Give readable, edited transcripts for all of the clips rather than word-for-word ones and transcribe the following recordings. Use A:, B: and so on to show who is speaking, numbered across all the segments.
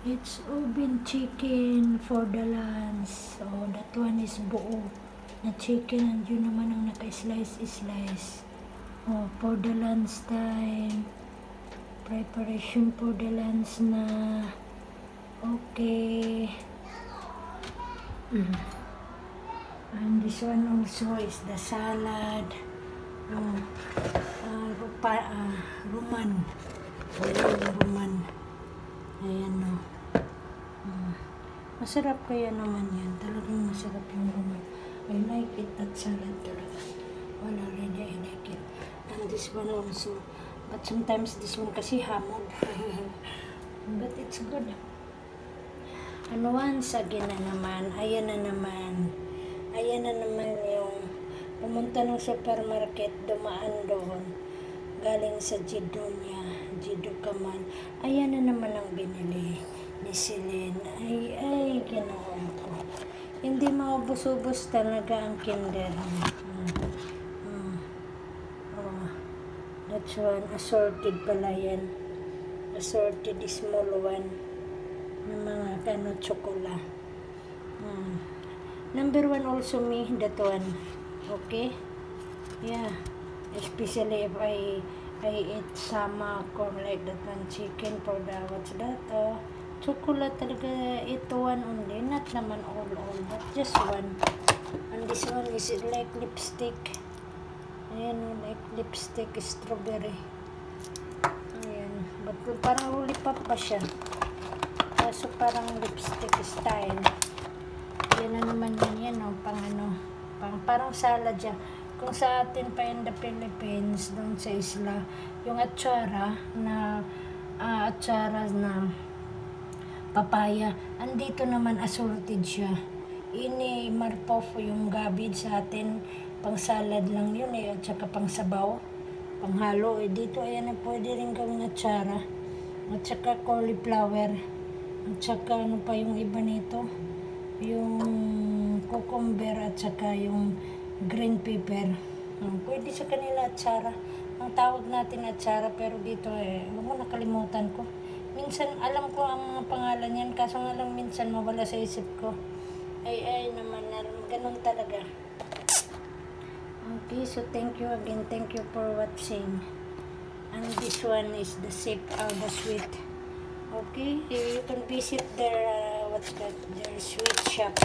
A: It's oven chicken for the lunch. So, that one is buo na chicken. And yun naman ang naka-slice. Oh, for the lunch time. Preparation for the lunch na. Okay. And this one also is the salad. Ruman. Ruman. Ayan o. Masarap kaya naman yan. Talagang masarap yung ruman. I like it, that salad talaga. Well, already I like it. And this one also. But sometimes this one kasi hamon. But it's good. And once again na naman, ayan na naman yung pumunta ng supermarket, dumaan doon. Galing sa Jidukaman. Ayan na naman ang binili ni Celine. Ay, ginawa ko. Hindi maubos-ubos talaga ang kinder. Oh, that's one. Assorted pala yan. Assorted small one. Ng mga chokola. Number one also me, that one. Okay? Yeah. Especially if I eat sama corn like that one, chicken for the, what's that? Chocolate talaga, ito one only. Not naman all, but just one. And this one is like lipstick. Ayan, like lipstick, strawberry. Ayan. But parang lollipop pa siya. So parang lipstick style. Yan na naman yan, parang salad siya. Kung sa atin pa in the Philippines, doon sa isla, yung atsara na papaya, andito naman assorted siya. Ini marpov yung gabid sa atin, pang salad lang yun at saka pang sabaw, pang halo. Dito ayan na pwede rin gawing atsara. At saka cauliflower. At saka ano pa yung iba nito? Yung cucumber at saka yung green pepper. Pwede sa kanila atsara. Ang tawag natin atsara, pero dito nakalimutan ko. Minsan alam ko ang pangalan yan, kaso nga lang minsan mawala sa isip ko. Ay naman, ganun talaga. Okay, so thank you again. Thank you for watching. And this one is the sweet. Okay, you can visit their, their sweet shop.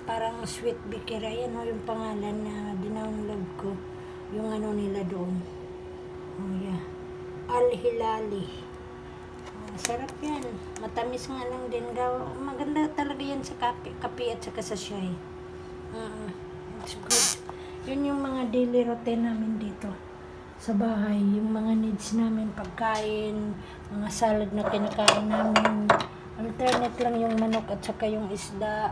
A: Parang Sweet Bikira. Yan yung pangalan na dinownload ko. Yung nila doon. Oh yeah. Al-Hilali. Sarap yan. Matamis nga lang din. Maganda talaga yan sa kape at saka sa shy. It's good. Yun yung mga daily routine namin dito sa bahay, yung mga needs namin, pagkain, mga salad na kinakain namin. Alternate lang yung manok at saka yung isda.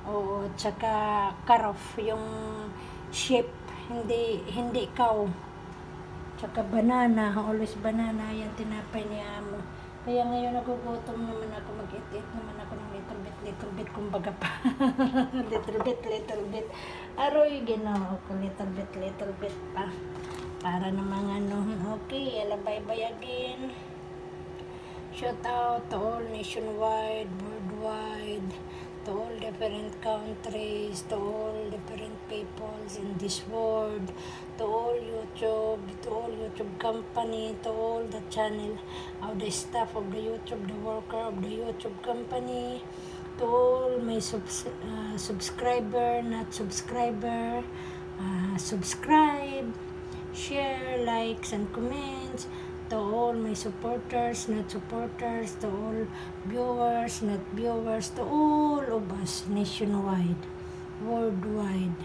A: O at saka karof, yung sheep, hindi cow. Tsaka banana, always banana, yan tinapay ni Amo. Kaya ngayon nagugutom naman ako, mag-eat naman ako ng little bit, kumbaga pa. little bit. Aroy, ginawa ko, little bit pa. Para namang okay, bye-bye again. Shout out to all nationwide, worldwide, to all different countries, to all different peoples in this world, to all YouTube company, to all the channel, of the staff of the YouTube, the worker of the YouTube company, to all my subscriber, not subscriber, subscribe, share, likes, and comments. To all my supporters, not supporters, to all viewers, not viewers, to all of us nationwide, worldwide.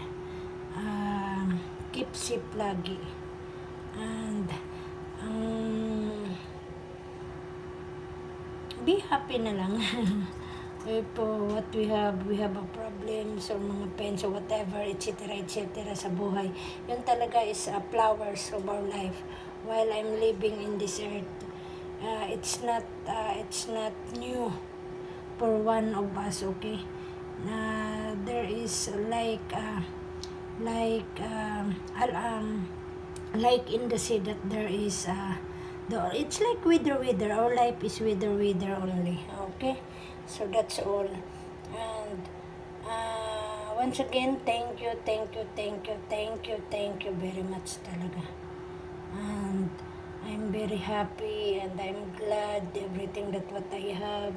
A: Keep safe lagi. And be happy na lang. If what we have a problems or mga pains or whatever, etc. sa buhay. Yun talaga is flowers of our life. While I'm living in this earth, it's not new for one of us, okay? There is like in the sea that there is It's like wither. Our life is wither only. Okay? So that's all. And once again, thank you very much talaga. And I'm very happy and I'm glad everything that what I have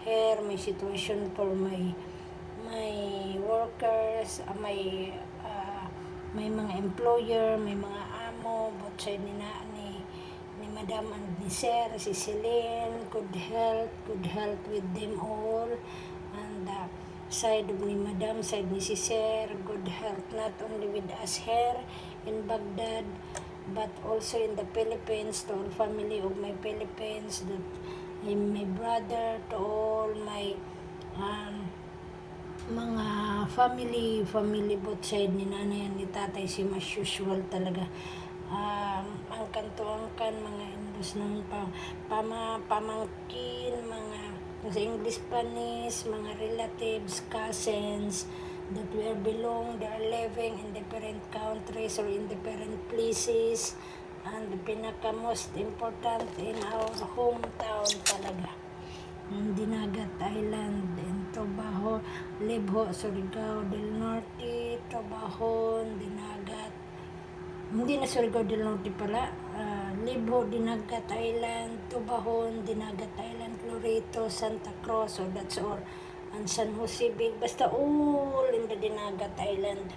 A: here, my situation for my workers, may mga employer, may mga amo, both side ni Madam and ni Sir, si Celine, good health with them all. And side of ni Madam, side ni si Sir, good health not only with us here in Baghdad, but also in the Philippines, to all family of my Philippines, that my brother, to all my mga family both side ni nanay ni tatay, si mas usual talaga. Angkan to angkan, mga indos ng pamangkin, mga sa English Spanish, mga relatives, cousins, that we are belong, they are living in different countries or in different places, and the pinaka most important in our hometown talaga, Dinagat Island in Tobaho, Libho, Surigao del Norte, Tobaho, Dinagat, hindi na Surigao del Norte pala, Libho, Dinagat Island, Tobaho, Dinagat Island, Loreto, Santa Cruz, so that's all, and San Jose Big, basta all in the Dinagat Island.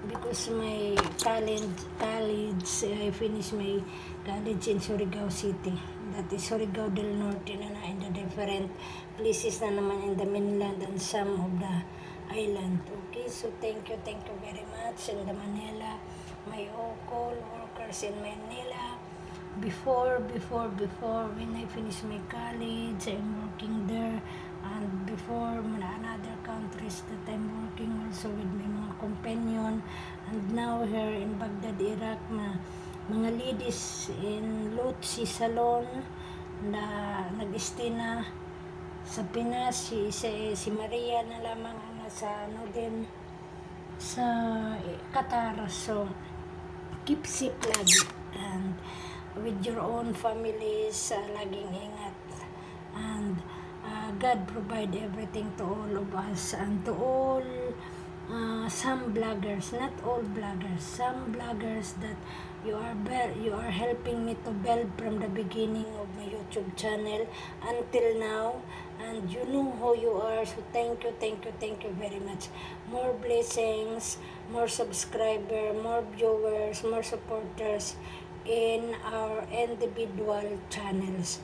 A: Because my college, I finished my college in Surigao City. That is Surigao del Norte na in the different places na naman in the mainland and some of the island. Okay, so thank you very much in the Manila, my local workers in Manila. Before, when I finished my college, I'm working there. And before, another countries that I'm working also with my mga companion. And now here in Baghdad, Iraq, na mga ladies in Lutsi Salon na nag-stay na sa Pinas. Si Maria na lamang ang nasa din sa Qatar. So, keep safe lagi. And with your own families, laging ingat. And God provide everything to all of us and to all some bloggers, not all bloggers, some bloggers that you are helping me to build from the beginning of my YouTube channel until now, and you know who you are. So thank you very much. More blessings, more subscriber, more viewers, more supporters in our individual channels.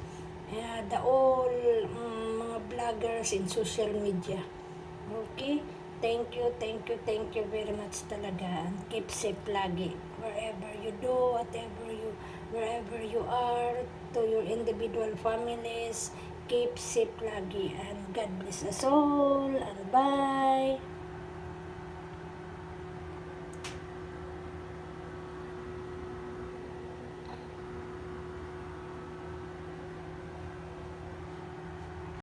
A: The all mga vloggers in social media. Okay? Thank you very much talaga. And keep safe lagi. Wherever you do, wherever you are, to your individual families, keep safe lagi. And God bless us all. And bye!